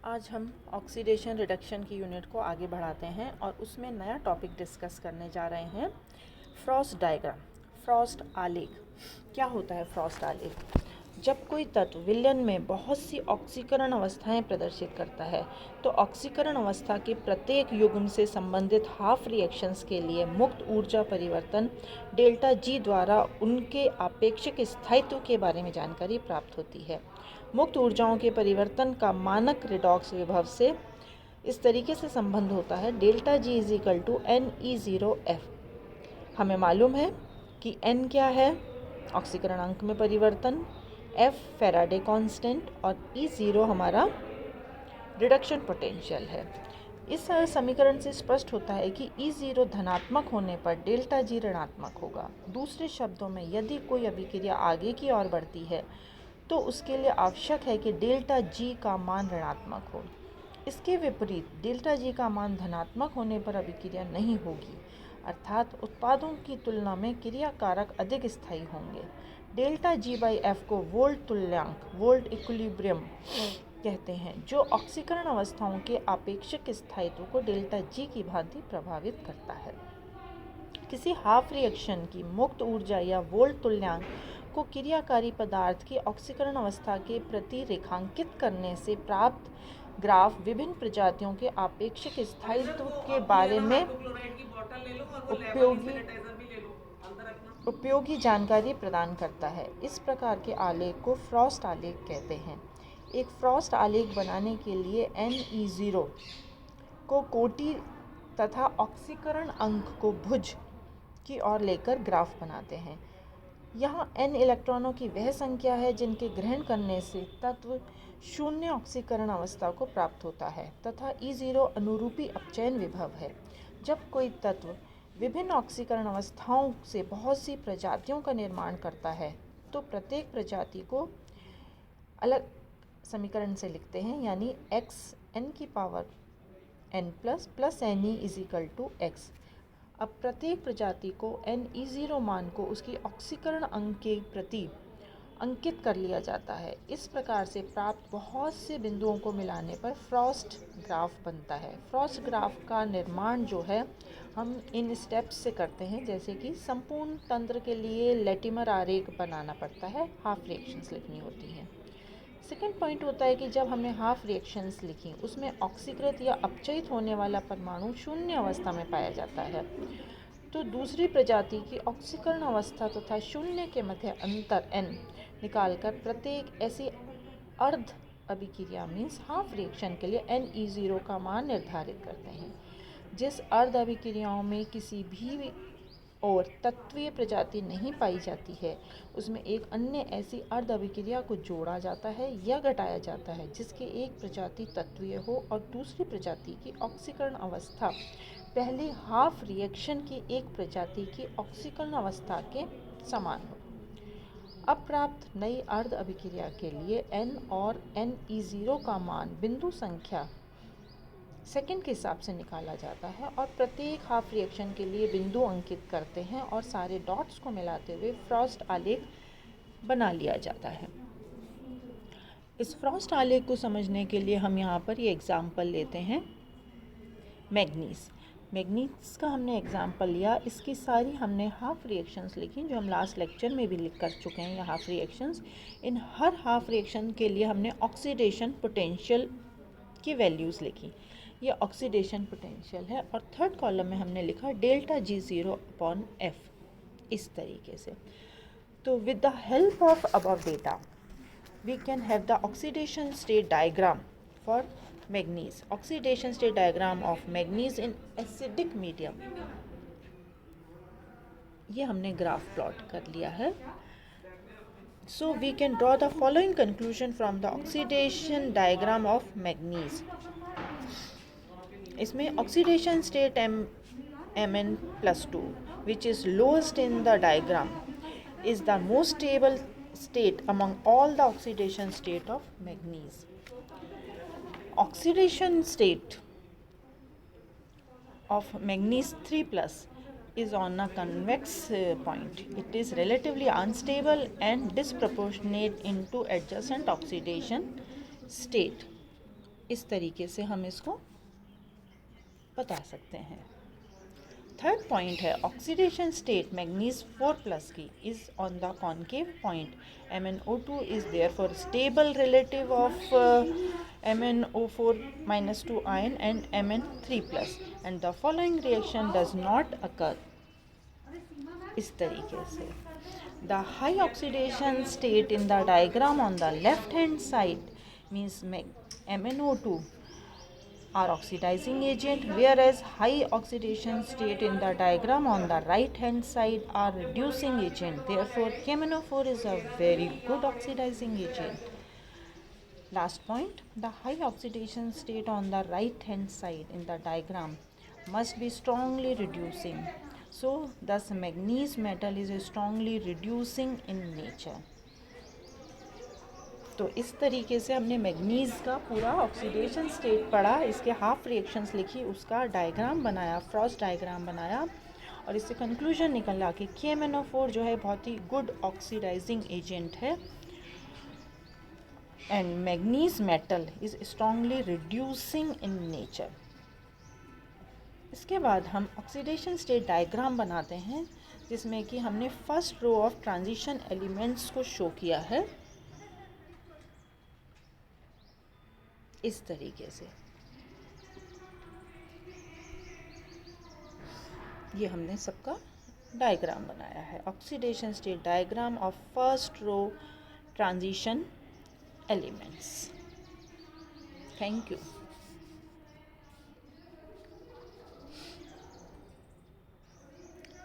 आज हम oxidation reduction की यूनिट को आगे बढ़ाते हैं और उसमें नया टॉपिक डिस्कस करने जा रहे हैं, फ्रॉस्ट डायग्राम। फ्रॉस्ट आलेख। क्या होता है फ्रॉस्ट आलेख? जब कोई तत्व विलयन में बहुत सी ऑक्सीकरण अवस्थाएं प्रदर्शित करता है तो ऑक्सीकरण अवस्था के प्रत्येक युग्म से संबंधित हाफ रिएक्शंस के लिए मुक्त ऊर्जा परिवर्तन डेल्टा जी द्वारा उनके आपेक्षिक स्थायित्व के बारे में जानकारी प्राप्त होती है। मुक्त ऊर्जाओं के परिवर्तन का मानक रिडॉक्स विभव से इस तरीके से संबंध होता है, delta G is equal to NE0F। हमें मालूम है कि N क्या है, ऑक्सीकरण अंक में परिवर्तन, F फैराडे कांस्टेंट और E0 हमारा रिडक्शन पोटेंशियल है। इस समीकरण से स्पष्ट होता है कि E0 धनात्मक होने पर डेल्टा जी ऋणात्मक होगा। दूसरे शब्दों में, यदि कोई अभिक्रिया आगे की ओर बढ़ती है तो उसके लिए आवश्यक है कि डेल्टा जी का मान ऋणात्मक हो। इसके विपरीत डेल्टा जी का मान धनात्मक होने पर अभिक्रिया नहीं होगी, अर्थात उत्पादों की तुलना में क्रिया कारक अधिक स्थायी होंगे। डेल्टा जी बाई एफ को वोल्ट तुल्यांक, वोल्ट इक्विलिब्रियम कहते हैं, जो ऑक्सीकरण अवस्थाओं के आपेक्षिक स्थायित्व को डेल्टा जी की भांति प्रभावित करता है। किसी हाफ रिएक्शन की मुक्त ऊर्जा या वोल्ट तुल्यांक को क्रियाकारी पदार्थ की ऑक्सीकरण अवस्था के प्रति रेखांकित करने से प्राप्त ग्राफ विभिन्न प्रजातियों के आपेक्षिक स्थायित्व के बारे में उपयोगी जानकारी प्रदान करता है। इस प्रकार के आलेख को फ्रॉस्ट आलेख कहते हैं। एक फ्रॉस्ट आलेख बनाने के लिए NE0 को कोटि तथा ऑक्सीकरण अंक को भुज की ओर लेकर ग्राफ बनाते हैं। यहाँ N इलेक्ट्रॉनों की वह संख्या है जिनके ग्रहण करने से तत्व शून्य ऑक्सीकरण अवस्था को प्राप्त होता है तथा E0 अनुरूपी अपचयन विभव है। जब कोई तत्व विभिन्न ऑक्सीकरण अवस्थाओं से बहुत सी प्रजातियों का निर्माण करता है तो प्रत्येक प्रजाति को अलग समीकरण से लिखते हैं, यानी x n की पावर n प्लस Ne is equal to x। अब प्रत्येक प्रजाति को NE0 मान को उसकी ऑक्सीकरण अंक के प्रति अंकित कर लिया जाता है। इस प्रकार से प्राप्त बहुत से बिंदुओं को मिलाने पर फ्रॉस्ट ग्राफ बनता है। फ्रॉस्ट ग्राफ का निर्माण जो है हम इन स्टेप्स से करते हैं, जैसे कि संपूर्ण तंत्र के लिए लेटिमर आरेख बनाना पड़ता है, हाफ रिएक्शंस लिखनी होती हैं। सेकेंड पॉइंट होता है कि जब हमने हाफ रिएक्शंस लिखी उसमें ऑक्सीकृत या अपचयित होने वाला परमाणु शून्य अवस्था में पाया जाता है तो दूसरी प्रजाति की ऑक्सीकरण अवस्था तथा शून्य के मध्य अंतर n निकालकर प्रत्येक ऐसी अर्ध अभिक्रिया मीन्स हाफ रिएक्शन के लिए NE0 का मान निर्धारित करते हैं। जिस अर्ध अभिक्रियाओं में किसी भी और तत्वीय प्रजाति नहीं पाई जाती है उसमें एक अन्य ऐसी अर्ध अभिक्रिया को जोड़ा जाता है या घटाया जाता है जिसके एक प्रजाति तत्वीय हो और दूसरी प्रजाति की ऑक्सीकरण अवस्था पहले हाफ रिएक्शन की एक प्रजाति की ऑक्सीकरण अवस्था के समान हो। अब प्राप्त नई अर्ध अभिक्रिया के लिए N और NE0 का मान बिंदु संख्या सेकेंड के हिसाब से निकाला जाता है और प्रत्येक हाफ रिएक्शन के लिए बिंदु अंकित करते हैं और सारे डॉट्स को मिलाते हुए फ्रॉस्ट आलेख बना लिया जाता है। इस फ्रॉस्ट आलेख को समझने के लिए हम यहाँ पर ये एग्जाम्पल लेते हैं, मैग्नीज का हमने एग्जाम्पल लिया। इसकी सारी हमने हाफ रिएक्शंस लिखी जो हम लास्ट लेक्चर में भी लिख कर चुके हैं। ये हाफ रिएक्शंस, इन हर हाफ रिएक्शन के लिए हमने ऑक्सीडेशन पोटेंशियल की वैल्यूज़ लिखी। ये ऑक्सीडेशन पोटेंशियल है और थर्ड कॉलम में हमने लिखा डेल्टा G0 अपॉन F, इस तरीके से। तो with the help of above data we can have the oxidation state diagram for manganese. Oxidation state diagram of manganese in acidic medium, ये हमने ग्राफ प्लॉट कर लिया है। So we can draw the following conclusion from the oxidation diagram of manganese. इसमें oxidation state Mn+2 which is lowest in the diagram is the most stable state among all the oxidation state of manganese. Oxidation state of manganese 3+ is on a convex point. It is relatively unstable and disproportionate into adjacent oxidation state. इस तरीके से हम इसको बता सकते हैं। Third point है oxidation state manganese 4+ की is on the concave point. MnO2 is therefore stable relative of MnO4-2 ion and Mn3+ and the following reaction does not occur। इस तरीके से the high oxidation state in the diagram on the left hand side means MnO2 are oxidizing agent, whereas high oxidation state in the diagram on the right hand side are reducing agent. Therefore KMnO4 is a very good oxidizing agent। Last point, the high oxidation state on the right hand side in the diagram must be strongly reducing, so thus manganese metal is strongly reducing in nature। तो इस तरीके से हमने manganese का पूरा oxidation state पढ़ा, इसके half reactions लिखी, उसका डायग्राम बनाया, फ्रॉस्ट डायग्राम बनाया और इससे कंक्लूजन निकला कि KMnO4 जो है बहुत ही गुड ऑक्सीडाइजिंग एजेंट है and manganese metal is strongly reducing in nature. इसके बाद हम ऑक्सीडेशन स्टेट डायग्राम बनाते हैं जिसमें कि हमने first row of transition elements को शो किया है इस तरीके से। ये हमने सबका डायग्राम बनाया है, oxidation state diagram of first row transition elements. Thank you.